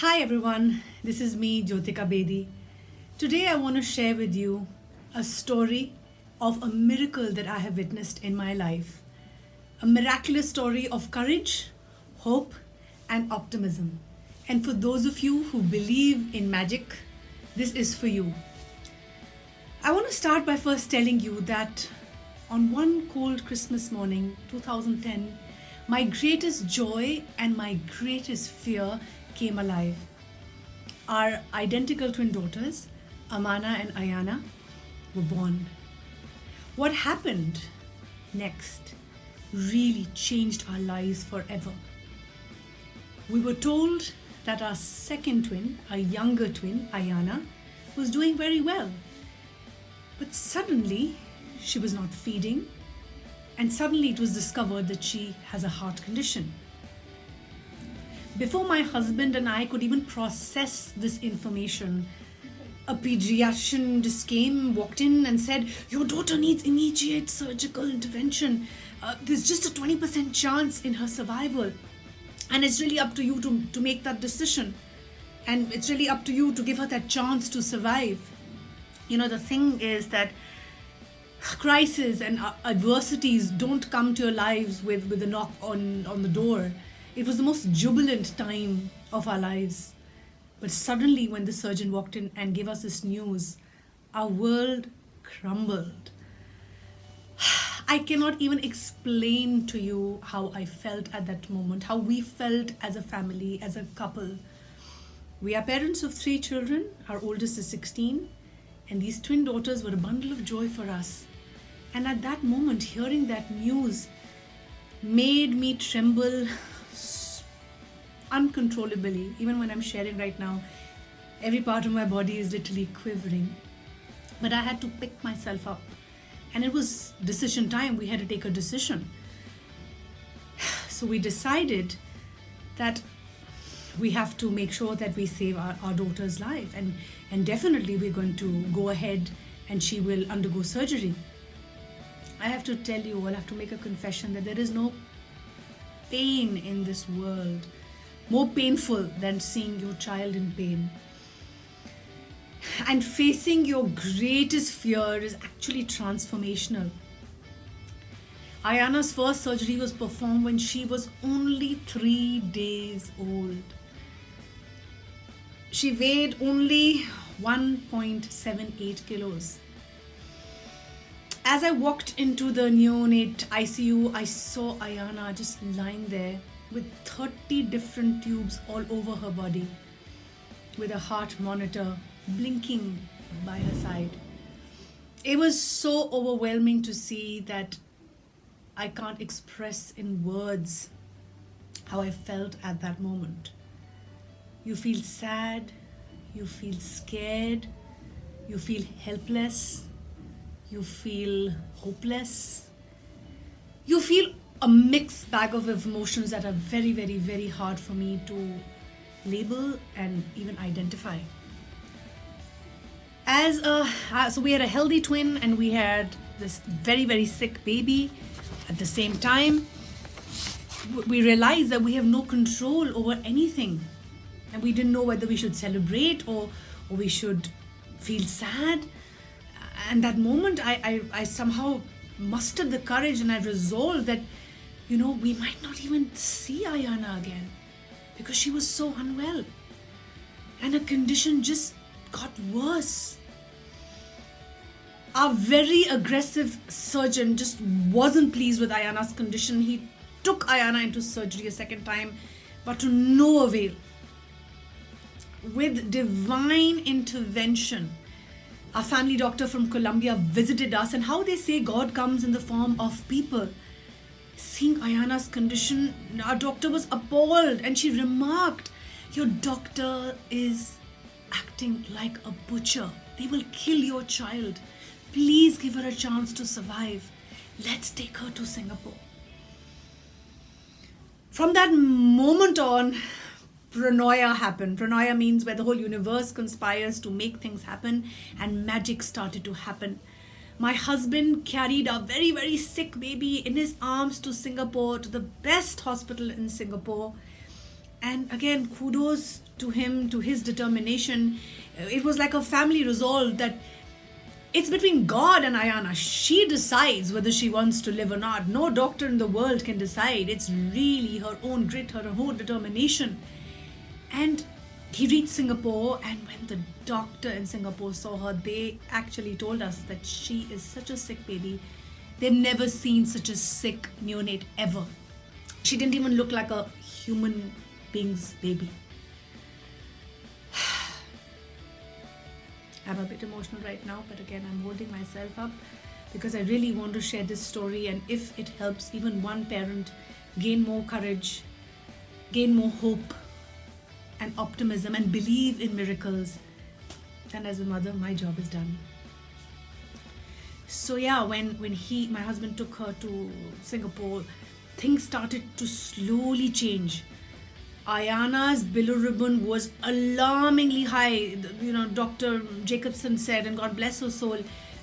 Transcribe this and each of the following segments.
Hi everyone, this is me, Jyotika Bedi. Today I want to share with you a story of a miracle that I have witnessed in my life. A miraculous story of courage, hope, and optimism. And for those of you who believe in magic, this is for you. I want to start by first telling you that on one cold Christmas morning, 2010, my greatest joy and my greatest fear came alive. Our identical twin daughters, Amana and Ayana, were born. What happened next really changed our lives forever. We were told that our second twin, our younger twin, Ayana, was doing very well. But suddenly, she was not feeding, and suddenly it was discovered that she has a heart condition. Before my husband and I could even process this information, a pediatrician just came, walked in and said, "Your daughter needs immediate surgical intervention. There's just a 20% chance in her survival. And it's really up to you to make that decision. And it's really up to you to give her that chance to survive." You know, the thing is that crises and adversities don't come to your lives with a knock on the door. It was the most jubilant time of our lives. But suddenly, when the surgeon walked in and gave us this news, our world crumbled. I cannot even explain to you how I felt at that moment, how we felt as a family, as a couple. We are parents of 3 children. Our oldest is 16, and these twin daughters were a bundle of joy for us. And at that moment, hearing that news made me tremble uncontrollably. Even when I'm sharing right now, every part of my body is literally quivering. But I had to pick myself up. And it was decision time. We had to take a decision. So we decided that we have to make sure that we save our daughter's life. And definitely we're going to go ahead and she will undergo surgery. I have to tell you, I'll have to make a confession that there is no pain in this world more painful than seeing your child in pain. And facing your greatest fear is actually transformational. Ayana's first surgery was performed when she was only 3 days old. She weighed only 1.78 kilos. As I walked into the neonate ICU, I saw Ayana just lying there with 30 different tubes all over her body, with a heart monitor blinking by her side. It was so overwhelming to see that I can't express in words how I felt at that moment. You feel sad, you feel scared, you feel helpless, you feel hopeless, you feel a mixed bag of emotions that are very, very, very hard for me to label and even identify. So we had a healthy twin and we had this very, very sick baby. At the same time, we realized that we have no control over anything. And we didn't know whether we should celebrate or we should feel sad. And that moment, I somehow mustered the courage and I resolved that, we might not even see Ayana again because she was so unwell. And her condition just got worse. Our very aggressive surgeon just wasn't pleased with Ayana's condition. He took Ayana into surgery a second time, but to no avail. With divine intervention, our family doctor from Colombia visited us, and how they say God comes in the form of people. Seeing Ayana's condition, our doctor was appalled and she remarked, "Your doctor is acting like a butcher. They will kill your child. Please give her a chance to survive. Let's take her to Singapore." From that moment on, paranoia happened. Paranoia means where the whole universe conspires to make things happen, and magic started to happen. My husband carried a very, very sick baby in his arms to Singapore, to the best hospital in Singapore. And again, kudos to him, to his determination. It was like a family resolve that it's between God and Ayana. She decides whether she wants to live or not. No doctor in the world can decide. It's really her own grit, her own determination. And he reached Singapore, and when the doctor in Singapore saw her, they actually told us that she is such a sick baby. They've never seen such a sick neonate ever. She didn't even look like a human being's baby. I'm a bit emotional right now, but again, I'm holding myself up because I really want to share this story, and if it helps even one parent gain more courage, gain more hope and optimism and believe in miracles, then as a mother, my job is done. So yeah, when my husband took her to Singapore, things started to slowly change. Ayana's bilirubin was alarmingly high. Dr. Jacobson said, and God bless her soul,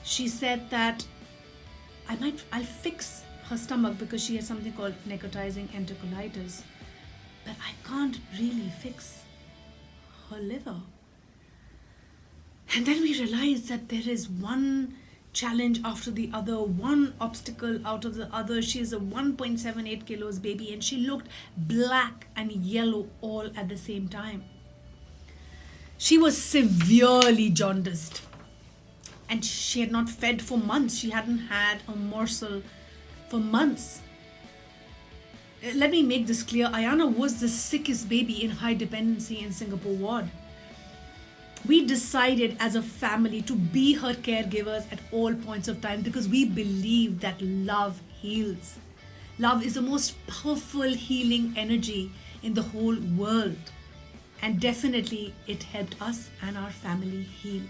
she said that I'll fix her stomach because she had something called necrotizing enterocolitis, but I can't really fix her liver. And then we realized that there is one challenge after the other, one obstacle out of the other. She is a 1.78 kilos baby, and she looked black and yellow all at the same time. She was severely jaundiced, and she had not fed for months. She hadn't had a morsel for months. Let me make this clear. Ayana was the sickest baby in high dependency in Singapore ward. We decided as a family to be her caregivers at all points of time because we believe that love heals. Love is the most powerful healing energy in the whole world. And definitely it helped us and our family heal.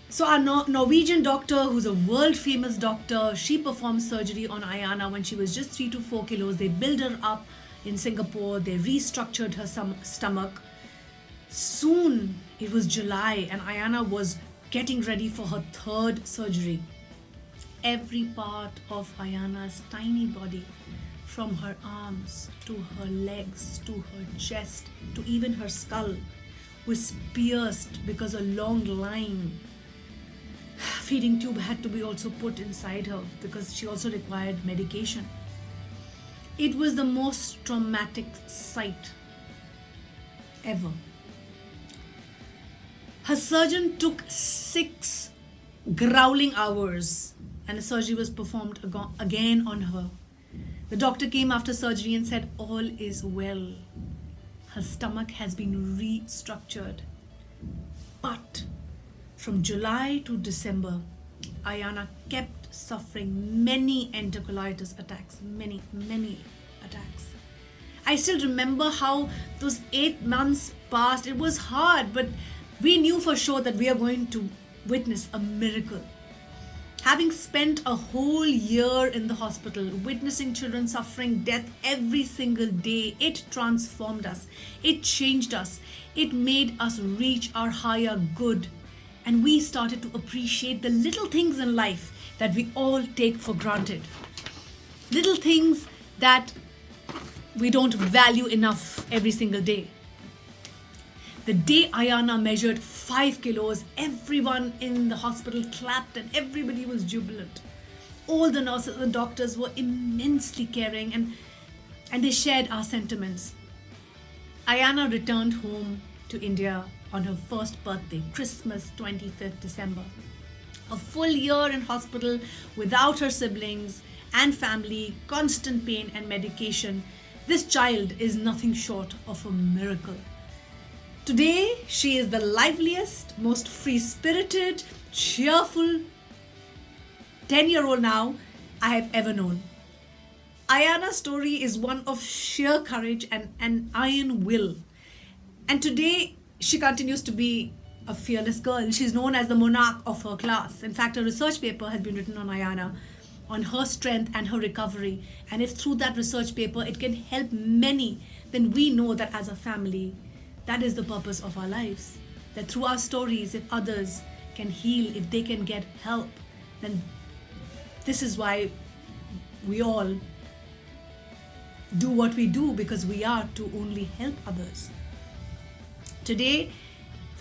So our Norwegian doctor, who's a world famous doctor, she performed surgery on Ayana when she was just 3 to 4 kilos. They built her up in Singapore. They restructured her stomach. Soon it was July and Ayana was getting ready for her third surgery. Every part of Ayana's tiny body, from her arms to her legs to her chest to even her skull, was pierced because a long line feeding tube had to be also put inside her because she also required medication. It was the most traumatic sight ever. Her surgeon took 6 growling hours and the surgery was performed again on her. The doctor came after surgery and said, all is well. Her stomach has been restructured. But from July to December, Ayana kept suffering many enterocolitis attacks, many attacks. I still remember how those 8 months passed. It was hard, but we knew for sure that we are going to witness a miracle. Having spent a whole year in the hospital, witnessing children suffering death every single day, it transformed us. It changed us. It made us reach our higher good. And we started to appreciate the little things in life that we all take for granted. Little things that we don't value enough every single day. The day Ayana measured 5 kilos, everyone in the hospital clapped and everybody was jubilant. All the nurses and doctors were immensely caring and they shared our sentiments. Ayana returned home to India on her first birthday, Christmas 25th December. A full year in hospital without her siblings and family, constant pain and medication. This child is nothing short of a miracle. Today, she is the liveliest, most free-spirited, cheerful 10-year-old now I have ever known. Ayana's story is one of sheer courage and an iron will. And today, she continues to be a fearless girl. She's known as the monarch of her class. In fact, a research paper has been written on Ayana, on her strength and her recovery. And if through that research paper, it can help many, then we know that as a family, that is the purpose of our lives. That through our stories, if others can heal, if they can get help, then this is why we all do what we do because we are to only help others. Today,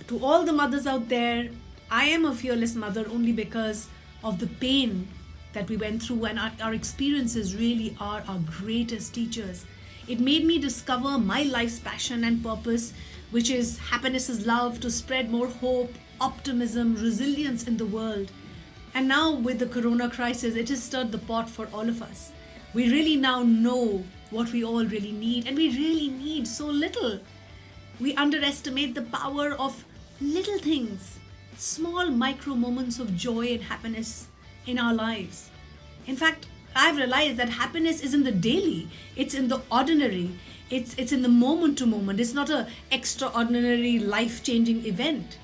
to all the mothers out there, I am a fearless mother only because of the pain that we went through, and our experiences really are our greatest teachers. It made me discover my life's passion and purpose, which is happiness is love, to spread more hope, optimism, resilience in the world. And now with the corona crisis, it has stirred the pot for all of us. We really now know what we all really need, and we really need so little. We underestimate the power of little things, small micro moments of joy and happiness in our lives. In fact, I've realized that happiness is in the daily, it's in the ordinary, it's in the moment to moment. It's not an extraordinary life-changing event.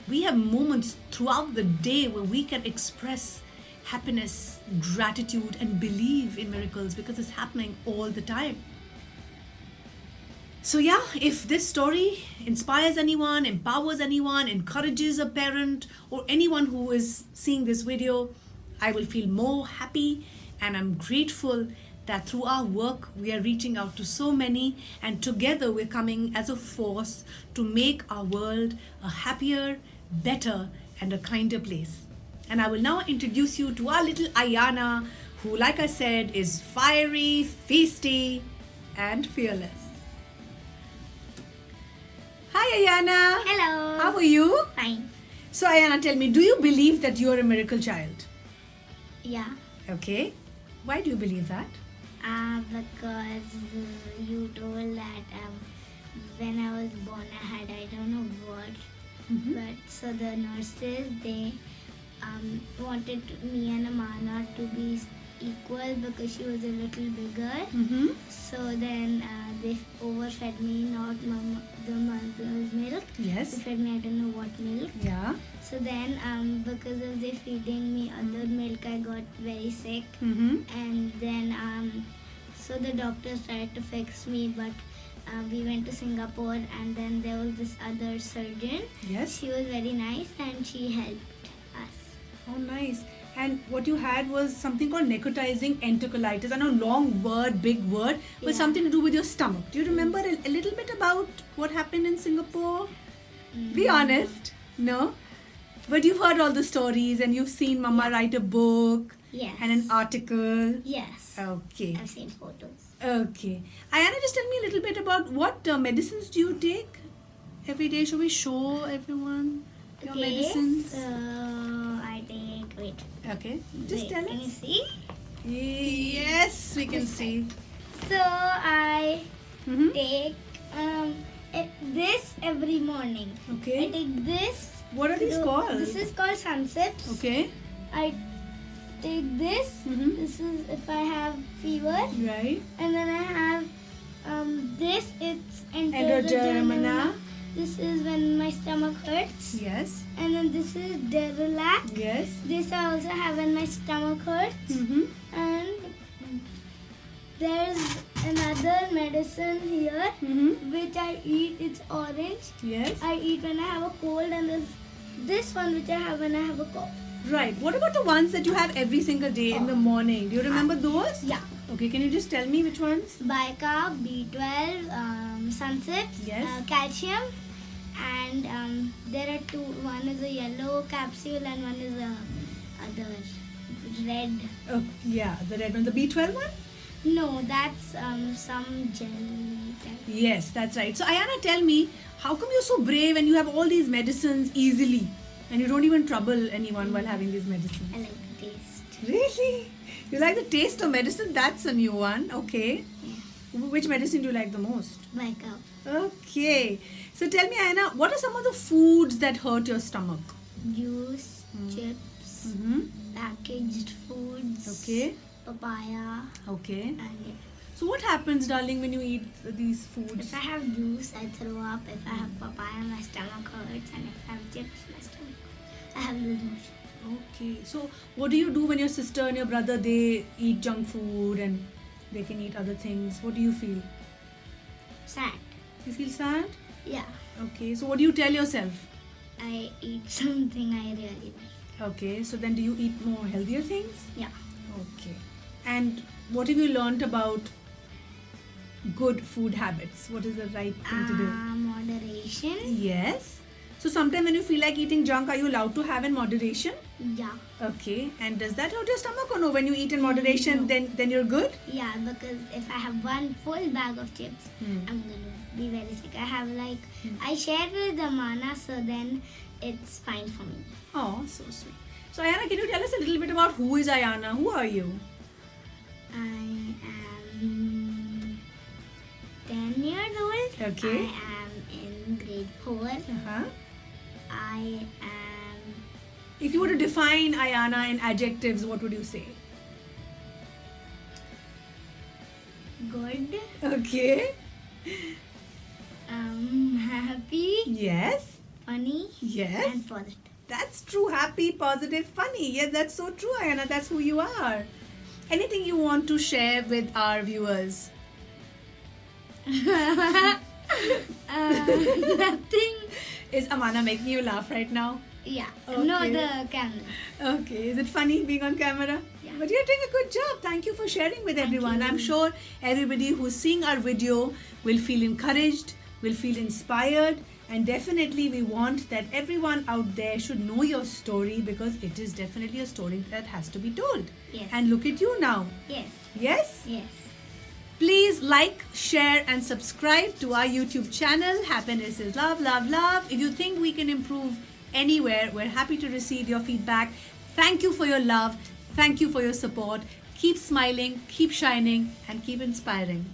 We have moments throughout the day where we can express happiness, gratitude, and believe in miracles because it's happening all the time. So yeah, if this story inspires anyone, empowers anyone, encourages a parent or anyone who is seeing this video, I will feel more happy, and I'm grateful that through our work we are reaching out to so many, and together we're coming as a force to make our world a happier, better, and a kinder place. And I will now introduce you to our little Ayana, who, like I said, is fiery, feisty, and fearless. Hi Ayana. Hello. How are you? Fine. So Ayana, tell me, do you believe that you are a miracle child? Yeah. Okay. Why do you believe that? Because you told that when I was born I don't know what, but so the nurses, they wanted me and Amana to be equal because she was a little bigger. So then they overfed me, not the mother's milk. Yes. They fed me, I don't know what milk. Yeah. So then because of they feeding me other milk, I got very sick. And then so the doctors tried to fix me, but we went to Singapore, and then there was this other surgeon. Yes. She was very nice and she helped us. Oh, nice. And what you had was something called necrotizing enterocolitis. I know, long word, big word, but Yeah. something to do with your stomach. Do you remember a little bit about what happened in Singapore? Be honest. No? But you've heard all the stories, and you've seen Mama write a book Yes. and an article. Yes. Okay. I've seen photos. Okay. Ayana, just tell me a little bit about what medicines do you take every day? Shall we show everyone your medicines? So I take, wait. Okay. Just Wait, tell can you us. see? Yes, we can see. So I Mm-hmm. take this every morning. I Okay. take this. What are these called? This is called sunsets. Okay. I take this. Mhm. This is if I have fever. Right. And then I have this. It's Endogermana. This is when my stomach hurts. Yes. And then this is Derolac. Yes. This I also have when my stomach hurts. Mm-hmm. And there's another medicine here Mm-hmm. which I eat. It's orange. Yes. I eat when I have a cold, and there's this one which I have when I have a cough. Right. What about the ones that you have every single day in the morning? Do you remember those? Yeah. Okay. Can you just tell me which ones? Bicarb, B12, Sunsips, Yes. calcium, and there are two. One is a yellow capsule and one is a other red. Oh, yeah. The red one. The B12 one? No, that's some jelly type. Yes, that's right. So Ayana, tell me, how come you're so brave and you have all these medicines easily and you don't even trouble anyone while having these medicines? I like the taste. Really? You like the taste of medicine? That's a new one. Okay. Yeah. Which medicine do you like the most? Bicarb. Okay. So tell me, Ayana, what are some of the foods that hurt your stomach? Juice, chips, Mm-hmm. packaged foods. Okay. Papaya. Okay. And yeah. So what happens, darling, when you eat these foods? If I have juice, I throw up. If I have papaya, my stomach hurts. And if I have chips, my stomach hurts. I have loose motion. Okay. So what do you do when your sister and your brother, they eat junk food and they can eat other things? What do you feel? Sad. You feel sad? Yeah. Okay. So what do you tell yourself? I eat something I really like. Okay. So then do you eat more healthier things? Yeah. Okay. And what have you learnt about good food habits? What is the right thing to do? Moderation. Yes. So sometimes when you feel like eating junk, are you allowed to have in moderation? Yeah. Okay. And does that hurt your stomach or no? When you eat in moderation, No. then you're good? Yeah, because if I have one full bag of chips, I'm gonna be very sick. I have like I shared with Ayana, so then it's fine for me. Oh, so sweet. So Ayana, can you tell us a little bit about who is Ayana? Who are you? I am 10 years old. Okay. I am in grade 4. Uh-huh. I am If you were to define Ayana in adjectives, what would you say? good. Okay. Happy, Yes. funny, Yes. and positive. That's true. Happy, positive, funny. Yes, that's so true, Ayana. That's who you are. Anything you want to share with our viewers? Nothing. Is Amana making you laugh right now? Yeah. Okay. No, the camera. Okay. Is it funny being on camera? Yeah. But you're doing a good job. Thank you for sharing with everyone. you. I'm sure everybody who's seeing our video will feel encouraged, will feel inspired, and definitely we want that everyone out there should know your story, because it is definitely a story that has to be told. Yes. And look at you now. Yes. Yes? Yes. Please like, share and subscribe to our YouTube channel. Happiness is love, love, love. If you think we can improve anywhere, we're happy to receive your feedback. Thank you for your love. Thank you for your support. Keep smiling, keep shining and keep inspiring.